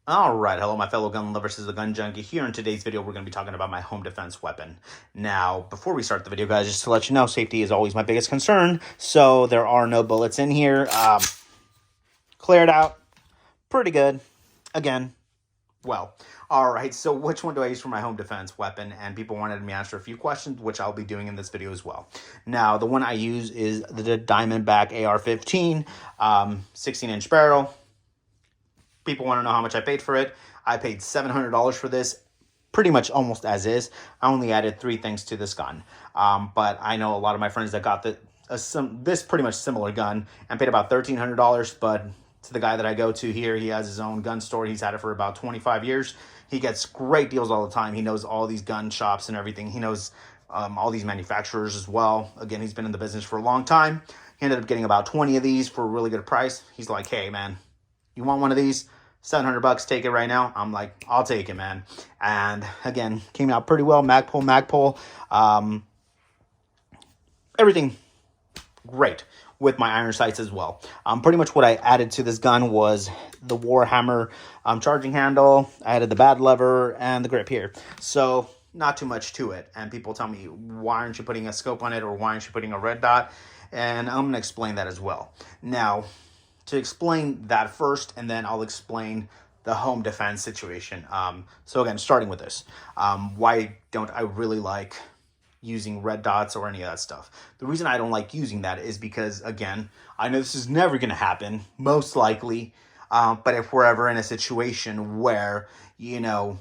All right, hello my fellow gun lovers, this is the Gun Junkie here. In today's video, we're going to be talking about my home defense weapon. Now, before we start the video, guys, just to let you know, safety is always my biggest concern. So there are no bullets in here. Cleared out. Pretty good. Again, well. All right, so which one do I use for my home defense weapon? And people wanted me to answer a few questions, which I'll be doing in this video as well. Now, the one I use is the Diamondback AR-15, 16-inch barrel. People want to know how much I paid for it. I paid $700 for this, pretty much almost as is. I only added 3 things to this gun. But I know a lot of my friends that got this pretty much similar gun and paid about $1,300. But to the guy that I go to here, he has his own gun store. He's had it for about 25 years. He gets great deals all the time. He knows all these gun shops and everything. He knows all these manufacturers as well. Again, he's been in the business for a long time. He ended up getting about 20 of these for a really good price. He's like, hey, man, you want one of these? $700, take it right now. I'm like, I'll take it, man. And again, came out pretty well. Mag pull. Everything great with my iron sights as well. Pretty much what I added to this gun was the Warhammer charging handle. I added the bad lever and the grip here. So not too much to it. And people tell me, why aren't you putting a scope on it, or why aren't you putting a red dot? And I'm going to explain that as well. Now, to explain that first, and then I'll explain the home defense situation. So again, starting with this, why don't I really like using red dots or any of that stuff? The reason I don't like using that is because, again, I know this is never going to happen, most likely, but if we're ever in a situation where, you know,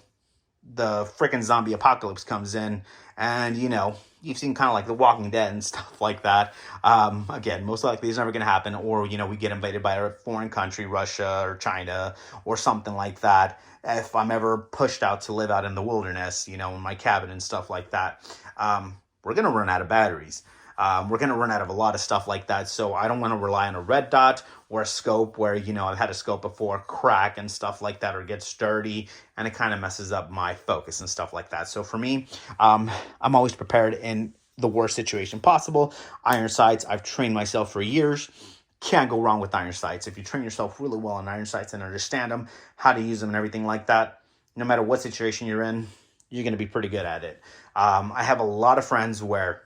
the freaking zombie apocalypse comes in, and, you know, you've seen kind of like The Walking Dead and stuff like that. Again, most likely it's never going to happen. Or, you know, we get invaded by a foreign country, Russia or China or something like that. If I'm ever pushed out to live out in the wilderness, you know, in my cabin and stuff like that, we're going to run out of batteries. We're going to run out of a lot of stuff like that. So I don't want to rely on a red dot or a scope where, you know, I've had a scope before crack and stuff like that, or gets dirty, and it kind of messes up my focus and stuff like that. So for me, I'm always prepared in the worst situation possible. Iron sights, I've trained myself for years. Can't go wrong with iron sights. If you train yourself really well on iron sights and understand them, how to use them and everything like that, no matter what situation you're in, you're going to be pretty good at it. I have a lot of friends where,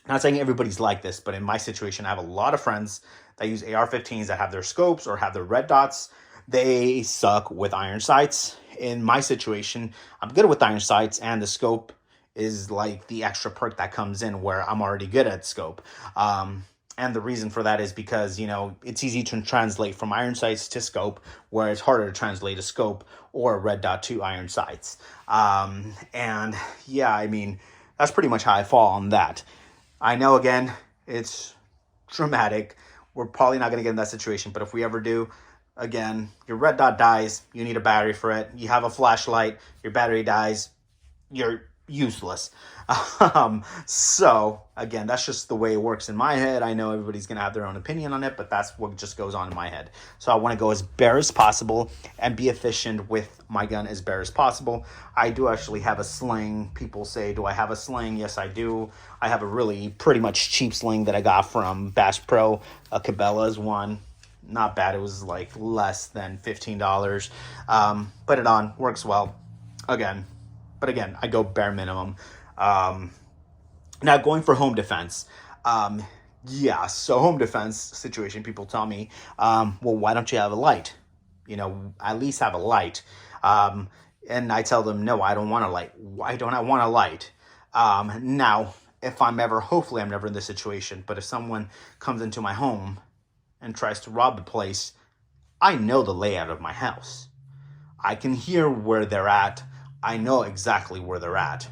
not saying everybody's like this, but in my situation, I have a lot of friends that use AR-15s that have their scopes or have their red dots. They suck with iron sights. In my situation, I'm good with iron sights, and the scope is like the extra perk that comes in where I'm already good at scope. And the reason for that is because, you know, it's easy to translate from iron sights to scope, where it's harder to translate a scope or a red dot to iron sights. And yeah, I mean, that's pretty much how I fall on that. I know, again, it's dramatic. We're probably not going to get in that situation, but if we ever do, again, your red dot dies, you need a battery for it. You have a flashlight, your battery dies, you're useless. So, again, that's just the way it works in my head. I know everybody's going to have their own opinion on it, but that's what just goes on in my head. So I want to go as bare as possible and be efficient with my gun as bare as possible. I do actually have a sling. People say, do I have a sling? Yes, I do. I have a really pretty much cheap sling that I got from Bass Pro. Cabela's one. Not bad. It was like less than $15. Put it on. Works well. But again, I go bare minimum. Now going for home defense. Yeah, so home defense situation, people tell me, well, why don't you have a light? You know, at least have a light. And I tell them, no, I don't want a light. Why don't I want a light? Now, if hopefully I'm never in this situation, but if someone comes into my home and tries to rob the place, I know the layout of my house. I can hear where they're at. I know exactly where they're at.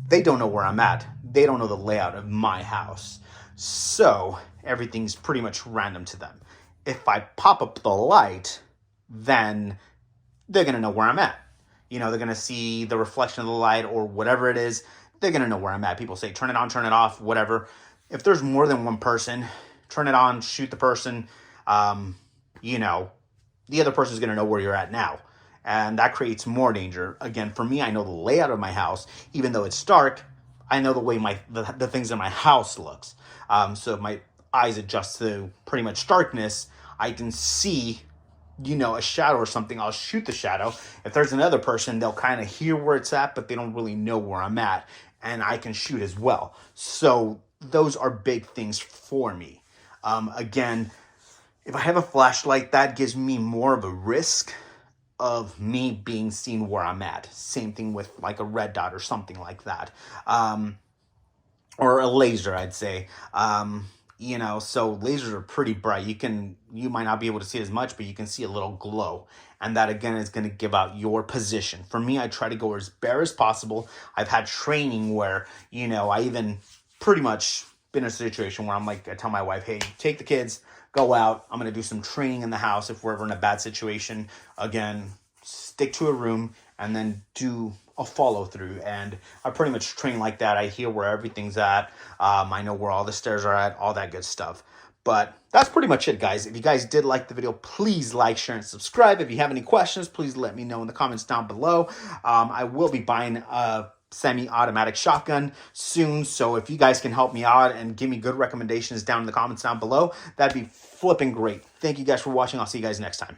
They don't know where I'm at. They don't know the layout of my house. So everything's pretty much random to them. If I pop up the light, then they're going to know where I'm at. You know, they're going to see the reflection of the light or whatever it is. They're going to know where I'm at. People say, turn it on, turn it off, whatever. If there's more than one person, turn it on, shoot the person. You know, the other person's going to know where you're at now. And that creates more danger. Again, for me, I know the layout of my house. Even though it's dark, I know the way the things in my house looks. So if my eyes adjust to pretty much darkness, I can see you know, a shadow or something, I'll shoot the shadow. If there's another person, they'll kind of hear where it's at, but they don't really know where I'm at, and I can shoot as well. So those are big things for me. Again, if I have a flashlight, that gives me more of a risk of me being seen where I'm at. Same thing with like a red dot or something like that. Or a laser, I'd say. You know, so lasers are pretty bright. You might not be able to see as much, but you can see a little glow. And that again is going to give out your position. For me, I try to go as bare as possible. I've had training where, you know, I even pretty much been in a situation where I'm like, I tell my wife, hey, take the kids, go out. I'm going to do some training in the house if we're ever in a bad situation. Again, stick to a room and then do a follow through. And I pretty much train like that. I hear where everything's at. I know where all the stairs are at, all that good stuff. But that's pretty much it, guys. If you guys did like the video, please like, share, and subscribe. If you have any questions, please let me know in the comments down below. I will be buying a semi-automatic shotgun soon, so if you guys can help me out and give me good recommendations down in the comments down below, that'd be flipping great. Thank you guys for watching. I'll see you guys next time.